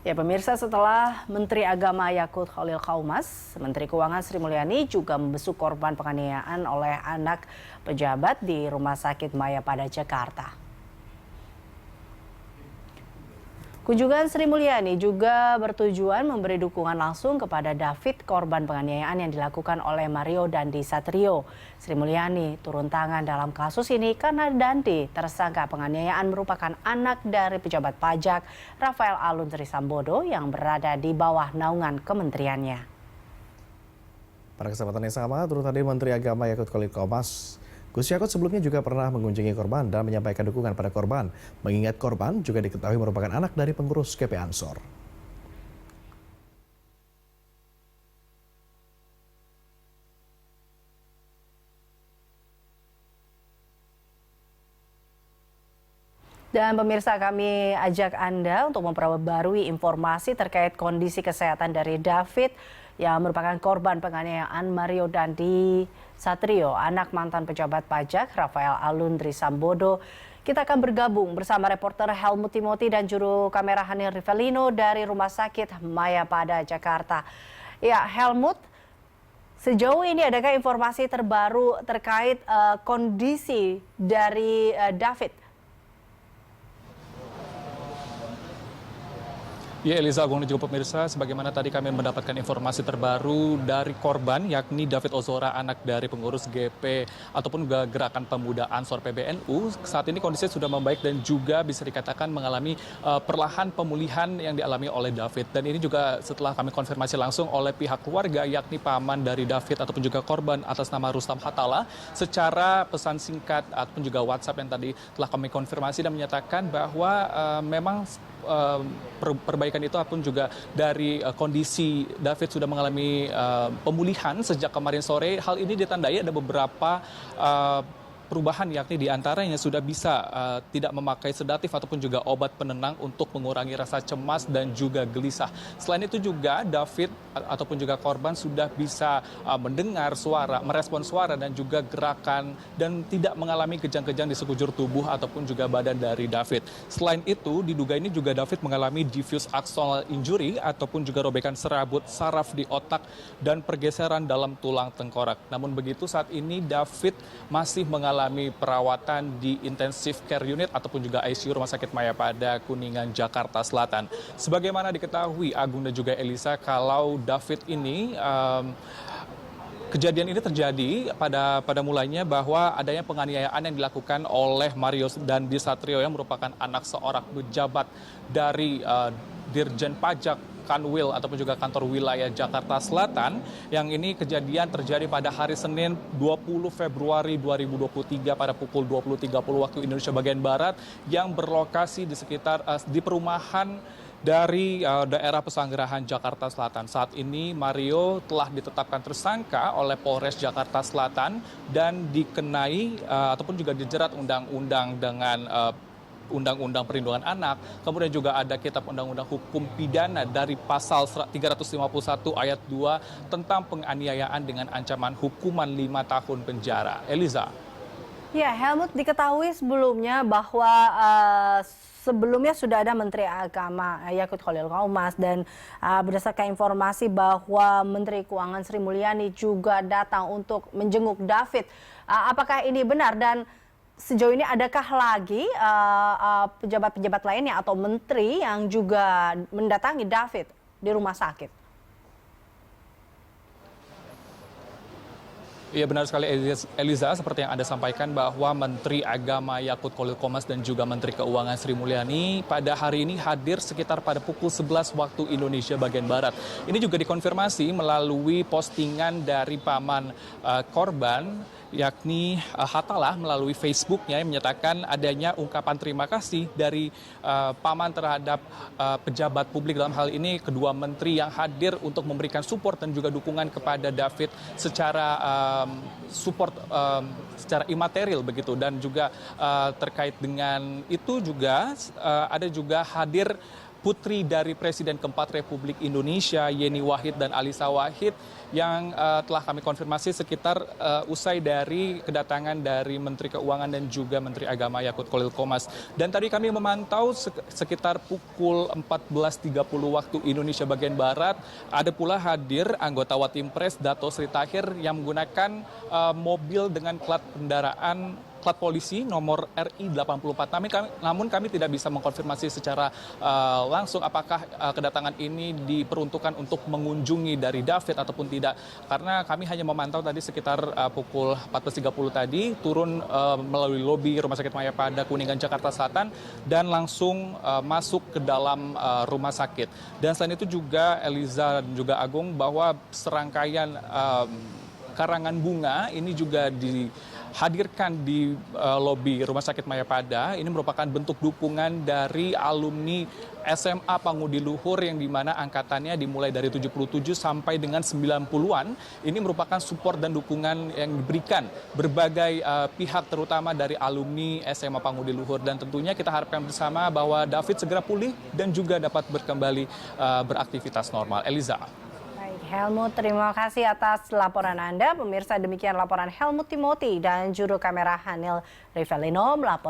Ya pemirsa, setelah Menteri Agama Yakut Khalil Qaumas, Menteri Keuangan Sri Mulyani juga membesuk korban penganiayaan oleh anak pejabat di Rumah Sakit Mayapada, Jakarta. Kunjungan Sri Mulyani juga bertujuan memberi dukungan langsung kepada David, korban penganiayaan yang dilakukan oleh Mario Dandi Satrio. Sri Mulyani turun tangan dalam kasus ini karena Dandi, tersangka penganiayaan, merupakan anak dari pejabat pajak Rafael Aluntri Sambodo yang berada di bawah naungan kementeriannya. Pada kesempatan yang sama, turut hadir Menteri Agama Yakut Khalil Qaumas. Gus Yakut sebelumnya juga pernah mengunjungi korban dan menyampaikan dukungan pada korban, mengingat korban juga diketahui merupakan anak dari pengurus GP Ansor. Dan pemirsa, kami ajak Anda untuk memperbarui informasi terkait kondisi kesehatan dari David yang merupakan korban penganiayaan Mario Dandi Satrio, anak mantan pejabat pajak Rafael Aluntri Sambodo. Kita akan bergabung bersama reporter Helmut Timothy dan juru kamera Hanir Rivelino dari Rumah Sakit Mayapada, Jakarta. Ya, Helmut, sejauh ini adakah informasi terbaru terkait kondisi dari David? Ya, Eliza, Agung dan juga pemirsa, sebagaimana tadi kami mendapatkan informasi terbaru dari korban, yakni David Ozora, anak dari pengurus GP ataupun juga Gerakan Pemuda Ansor PBNU. Saat ini kondisinya sudah membaik dan juga bisa dikatakan mengalami perlahan pemulihan yang dialami oleh David. Dan ini juga setelah kami konfirmasi langsung oleh pihak keluarga, yakni paman dari David ataupun juga korban atas nama Rustam Hatala, secara pesan singkat ataupun juga WhatsApp yang tadi telah kami konfirmasi dan menyatakan bahwa memang perbaikan itu pun juga dari kondisi David sudah mengalami pemulihan sejak kemarin sore. Hal ini ditandai ada beberapa perubahan, yakni diantaranya sudah bisa tidak memakai sedatif ataupun juga obat penenang untuk mengurangi rasa cemas dan juga gelisah. Selain itu juga David ataupun juga korban sudah bisa mendengar suara, merespon suara dan juga gerakan dan tidak mengalami kejang-kejang di sekujur tubuh ataupun juga badan dari David. Selain itu diduga ini juga David mengalami diffuse axonal injury ataupun juga robekan serabut saraf di otak dan pergeseran dalam tulang tengkorak. Namun begitu saat ini David masih mengalami perawatan di intensive care unit ataupun juga ICU Rumah Sakit Mayapada Kuningan, Jakarta Selatan. Sebagaimana diketahui Agung dan juga Elisa, kalau David ini kejadian ini terjadi pada mulanya bahwa adanya penganiayaan yang dilakukan oleh Mario Dandi Satrio yang merupakan anak seorang pejabat dari Dirjen Pajak Kanwil ataupun juga kantor wilayah Jakarta Selatan, yang ini kejadian terjadi pada hari Senin 20 Februari 2023 pada pukul 20.30 waktu Indonesia bagian Barat, yang berlokasi di sekitar di perumahan dari daerah Pesanggerahan Jakarta Selatan. Saat ini Mario telah ditetapkan tersangka oleh Polres Jakarta Selatan dan dikenai ataupun juga dijerat undang-undang dengan Undang-Undang Perlindungan Anak, kemudian juga ada Kitab Undang-Undang Hukum Pidana dari pasal 351 ayat 2 tentang penganiayaan dengan ancaman hukuman 5 tahun penjara. Eliza. Ya, Helmut, diketahui sebelumnya bahwa sebelumnya sudah ada Menteri Agama Yakut Khalil Qaumas dan berdasarkan informasi bahwa Menteri Keuangan Sri Mulyani juga datang untuk menjenguk David. Apakah ini benar dan sejauh ini adakah lagi pejabat-pejabat lainnya atau menteri yang juga mendatangi David di rumah sakit? Iya, benar sekali Eliza, seperti yang Anda sampaikan bahwa Menteri Agama Yakut Khalil Qaumas dan juga Menteri Keuangan Sri Mulyani pada hari ini hadir sekitar pada pukul 11 waktu Indonesia bagian Barat. Ini juga dikonfirmasi melalui postingan dari paman korban, yakni Hatala, melalui Facebooknya yang menyatakan adanya ungkapan terima kasih dari paman terhadap pejabat publik, dalam hal ini kedua menteri yang hadir untuk memberikan support dan juga dukungan kepada David secara support secara imaterial begitu. Dan juga terkait dengan itu juga ada juga hadir putri dari Presiden keempat Republik Indonesia, Yeni Wahid dan Alisa Wahid, yang telah kami konfirmasi sekitar usai dari kedatangan dari Menteri Keuangan dan juga Menteri Agama Yakut Khalil Qomas. Dan tadi kami memantau sekitar pukul 14.30 waktu Indonesia bagian Barat, ada pula hadir anggota Watimpres Dato Sri Tahir yang menggunakan mobil dengan plat polisi nomor RI 84. Namun kami tidak bisa mengkonfirmasi secara langsung apakah kedatangan ini diperuntukkan untuk mengunjungi dari David ataupun tidak. Karena kami hanya memantau tadi sekitar pukul 14.30 tadi turun melalui lobi Rumah Sakit Mayapada Kuningan Jakarta Selatan dan langsung masuk ke dalam rumah sakit. Dan selain itu juga Eliza dan juga Agung bahwa serangkaian karangan bunga ini juga dihadirkan di lobi Rumah Sakit Mayapada. Ini merupakan bentuk dukungan dari alumni SMA Pangudi Luhur yang dimana angkatannya dimulai dari 77 sampai dengan 90-an. Ini merupakan support dan dukungan yang diberikan berbagai pihak terutama dari alumni SMA Pangudi Luhur. Dan tentunya kita harapkan bersama bahwa David segera pulih dan juga dapat kembali beraktivitas normal. Eliza. Helmut, terima kasih atas laporan Anda. Pemirsa, demikian laporan Helmut Timothy dan juru kamera Hanil Rivelino melapor